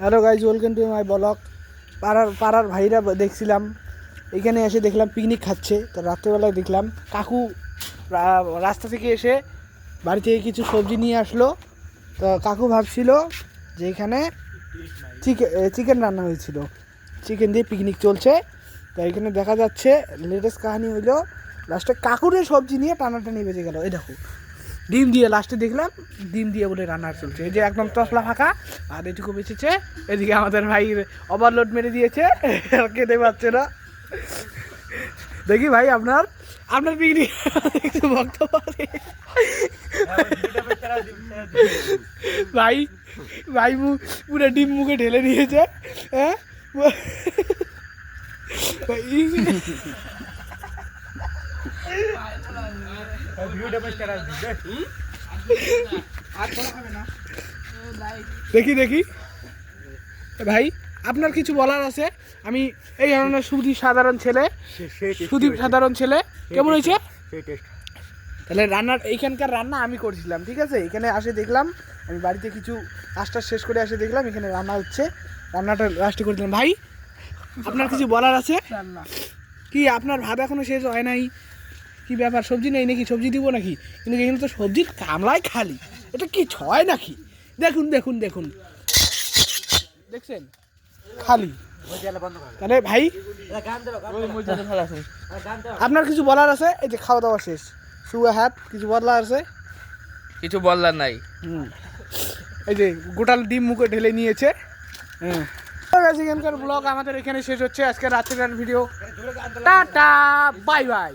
Hello guys, welcome to my blog. পাড়ার ভাইরা দেখছিলাম, এখানে এসে দেখলাম পিকনিক খাচ্ছে। তো রাত্রেবেলায় দেখলাম কাকু রাস্তা থেকে এসে বাড়ি থেকে কিছু সবজি নিয়ে আসলো। তো কাকু ভাবছিল যে এখানে চিকেন রান্না হয়েছিল, চিকেন দিয়ে পিকনিক চলছে। তো এখানে দেখা যাচ্ছে লেটেস্ট কাহিনী হইলো লাস্টে কাকুরের সবজি নিয়ে টানাটানি বেজে গেল। এই দেখো ডিম দিয়ে, লাস্টে দেখলাম ডিম দিয়ে বলে রান্না চলছে। এই যে একদম তসলা ফাঁকা আর এটুকু বেঁচেছে। এদিকে আমাদের ভাই ওভারলোড মেরে দিয়েছে, খেতে পারছে না। দেখি ভাই আপনার পিকনিক একটু বক্তব্য ভাই। ভাই পুরো ডিম মুখে ঢেলে নিয়েছে। হ্যাঁ দেখি দেখি ভাই, আপনার কিছু বলার আছে? আমি এই ধরনের সাধারণ ছেলে কেমন হয়েছে? তাহলে এইখানকার রান্না আমি করছিলাম, ঠিক আছে? এখানে আসে দেখলাম, আমি বাড়িতে কিছু কাজটা শেষ করে আসে দেখলাম এখানে রান্না হচ্ছে, রান্নাটা লাস্টে করে দিলাম। ভাই আপনার কিছু বলার আছে কি? আপনার ভাত এখনো শেষ হয় নাই, কি ব্যাপার? সবজি নেই নাকি? সবজি দিব নাকি? কিন্তু এখানে তো সবজির কামলাই খালি, এটা কি ছয় নাকি? দেখুন দেখুন দেখুন, দেখছেন খালি। তাহলে ভাই আপনার কিছু বলার আছে? এই যে খাওয়া দাওয়া শেষ, শুয়ে হাত, কিছু বলার আছে? কিছু বলার নাই। এই যে গোটাল ডিম মুখে ঢেলে নিয়েছে। হ্যাঁ, এখানকার ব্লগ আমাদের এখানে শেষ হচ্ছে। আজকে রাত্রির ভিডিও, টাটা বাই বাই।